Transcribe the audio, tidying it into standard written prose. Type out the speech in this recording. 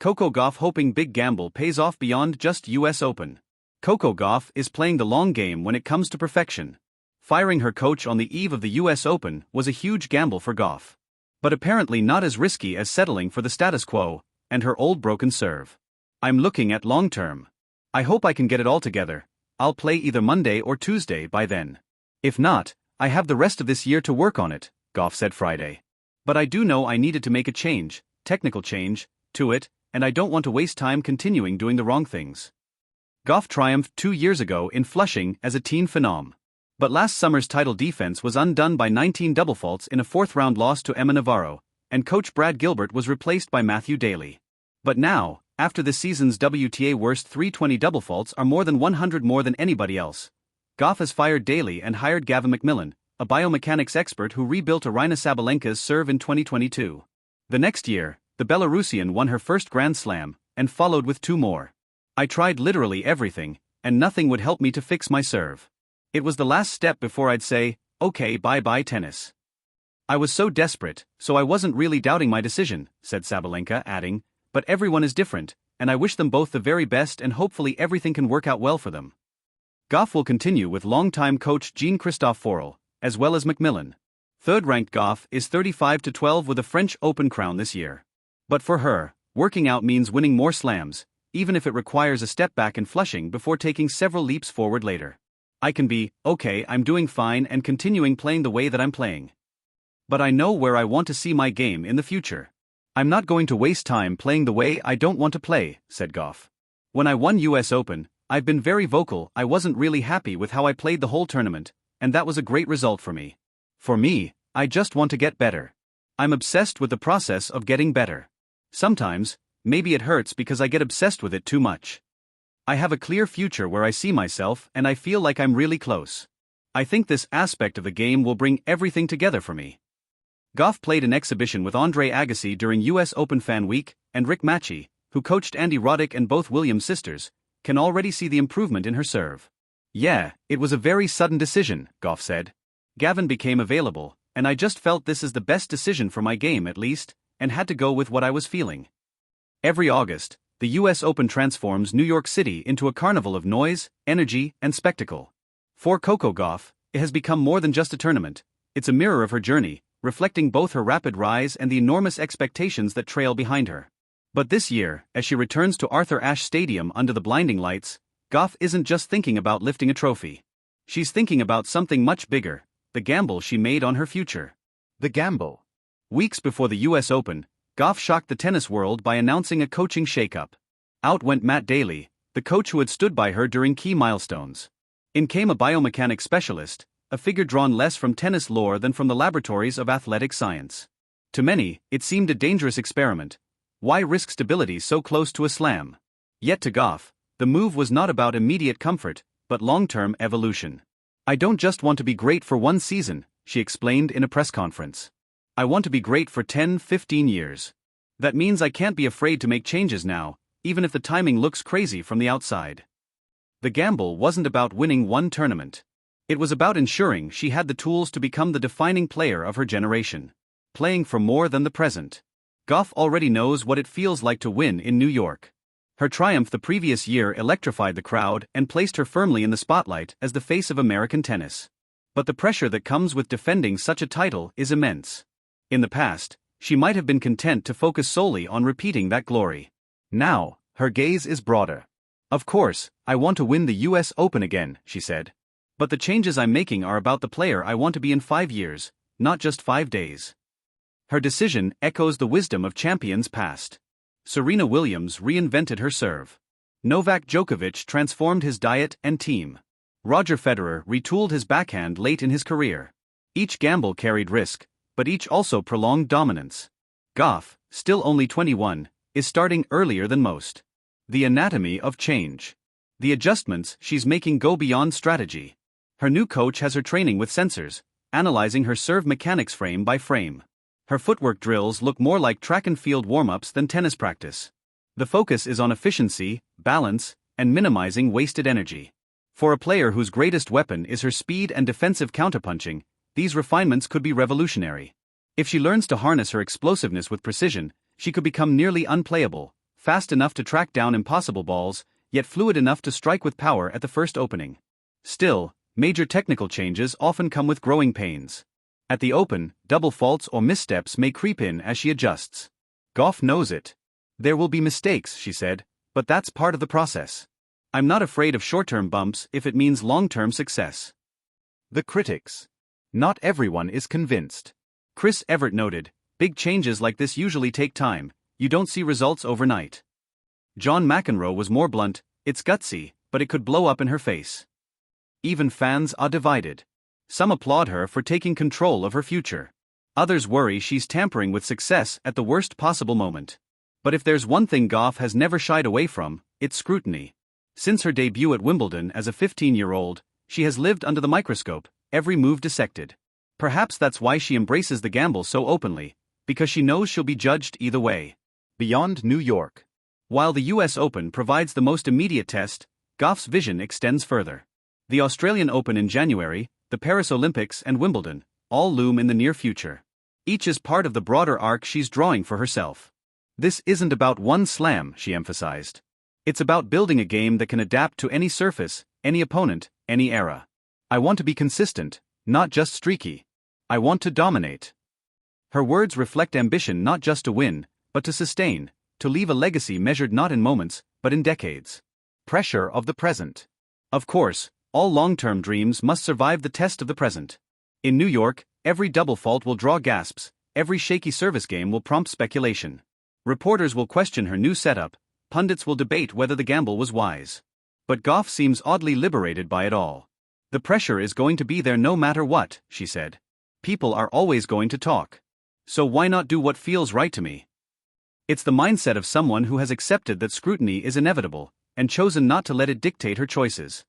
Coco Gauff hoping big gamble pays off beyond just US Open. Coco Gauff is playing the long game when it comes to perfection. Firing her coach on the eve of the US Open was a huge gamble for Gauff. But apparently not as risky as settling for the status quo and her old broken serve. I'm looking at long term. I hope I can get it all together. I'll play either Monday or Tuesday by then. If not, I have the rest of this year to work on it, Gauff said Friday. But I do know I needed to make a change, technical change, to it, and I don't want to waste time continuing doing the wrong things. Gauff triumphed 2 years ago in Flushing as a teen phenom. But last summer's title defense was undone by 19 double faults in a fourth-round loss to Emma Navarro, and coach Brad Gilbert was replaced by Matthew Daly. But now, after this season's WTA worst 320 double faults are more than 100 more than anybody else, Gauff has fired Daly and hired Gavin McMillan, a biomechanics expert who rebuilt Aryna Sabalenka's serve in 2022. The next year, the Belarusian won her first Grand Slam, and followed with 2 more. I tried literally everything, and nothing would help me to fix my serve. It was the last step before I'd say, okay, bye-bye tennis. I was so desperate, so I wasn't really doubting my decision, said Sabalenka, adding, but everyone is different, and I wish them both the very best and hopefully everything can work out well for them. Gauff will continue with longtime coach Jean-Christophe Forel, as well as McMillan. Third-ranked Gauff is 35-12 with a French Open crown this year. But for her, working out means winning more slams, even if it requires a step back in Flushing before taking several leaps forward later. I can be, okay, I'm doing fine and continuing playing the way that I'm playing. But I know where I want to see my game in the future. I'm not going to waste time playing the way I don't want to play, said Gauff. When I won US Open, I've been very vocal. I wasn't really happy with how I played the whole tournament, and that was a great result for me. For me, I just want to get better. I'm obsessed with the process of getting better. Sometimes, maybe it hurts because I get obsessed with it too much. I have a clear future where I see myself and I feel like I'm really close. I think this aspect of the game will bring everything together for me. Gauff played an exhibition with Andre Agassi during US Open Fan Week, and Rick Matchy, who coached Andy Roddick and both Williams sisters, can already see the improvement in her serve. Yeah, it was a very sudden decision, Gauff said. Gavin became available, and I just felt this is the best decision for my game at least, and had to go with what I was feeling. Every August, the US Open transforms New York City into a carnival of noise, energy, and spectacle. For Coco Gauff, it has become more than just a tournament. It's a mirror of her journey, reflecting both her rapid rise and the enormous expectations that trail behind her. But this year, as she returns to Arthur Ashe Stadium under the blinding lights, Gauff isn't just thinking about lifting a trophy. She's thinking about something much bigger, the gamble she made on her future. The gamble. Weeks before the US Open, Gauff shocked the tennis world by announcing a coaching shakeup. Out went Matt Daly, the coach who had stood by her during key milestones. In came a biomechanics specialist, a figure drawn less from tennis lore than from the laboratories of athletic science. To many, it seemed a dangerous experiment. Why risk stability so close to a slam? Yet to Gauff, the move was not about immediate comfort, but long-term evolution. I don't just want to be great for one season, she explained in a press conference. I want to be great for 10-15 years. That means I can't be afraid to make changes now, even if the timing looks crazy from the outside. The gamble wasn't about winning one tournament. It was about ensuring she had the tools to become the defining player of her generation. Playing for more than the present. Gauff already knows what it feels like to win in New York. Her triumph the previous year electrified the crowd and placed her firmly in the spotlight as the face of American tennis. But the pressure that comes with defending such a title is immense. In the past, she might have been content to focus solely on repeating that glory. Now, her gaze is broader. Of course, I want to win the US Open again, she said. But the changes I'm making are about the player I want to be in 5 years, not just 5 days. Her decision echoes the wisdom of champions past. Serena Williams reinvented her serve. Novak Djokovic transformed his diet and team. Roger Federer retooled his backhand late in his career. Each gamble carried risk, but each also prolonged dominance. Gauff, still only 21, is starting earlier than most. The anatomy of change. The adjustments she's making go beyond strategy. Her new coach has her training with sensors, analyzing her serve mechanics frame by frame. Her footwork drills look more like track and field warm-ups than tennis practice. The focus is on efficiency, balance, and minimizing wasted energy. For a player whose greatest weapon is her speed and defensive counterpunching, these refinements could be revolutionary. If she learns to harness her explosiveness with precision, she could become nearly unplayable, fast enough to track down impossible balls, yet fluid enough to strike with power at the first opening. Still, major technical changes often come with growing pains. At the Open, double faults or missteps may creep in as she adjusts. Gauff knows it. There will be mistakes, she said, but that's part of the process. I'm not afraid of short-term bumps if it means long-term success. The critics. Not everyone is convinced. Chris Evert noted, big changes like this usually take time, you don't see results overnight. John McEnroe was more blunt, it's gutsy, but it could blow up in her face. Even fans are divided. Some applaud her for taking control of her future. Others worry she's tampering with success at the worst possible moment. But if there's one thing Gauff has never shied away from, it's scrutiny. Since her debut at Wimbledon as a 15-year-old, she has lived under the microscope, every move dissected. Perhaps that's why she embraces the gamble so openly, because she knows she'll be judged either way. Beyond New York. While the US Open provides the most immediate test, Gauff's vision extends further. The Australian Open in January, the Paris Olympics and Wimbledon, all loom in the near future. Each is part of the broader arc she's drawing for herself. This isn't about one slam, she emphasized. It's about building a game that can adapt to any surface, any opponent, any era. I want to be consistent, not just streaky. I want to dominate. Her words reflect ambition not just to win, but to sustain, to leave a legacy measured not in moments, but in decades. Pressure of the present. Of course, all long-term dreams must survive the test of the present. In New York, every double fault will draw gasps, every shaky service game will prompt speculation. Reporters will question her new setup, pundits will debate whether the gamble was wise. But Gauff seems oddly liberated by it all. The pressure is going to be there no matter what, she said. People are always going to talk. So why not do what feels right to me? It's the mindset of someone who has accepted that scrutiny is inevitable, and chosen not to let it dictate her choices.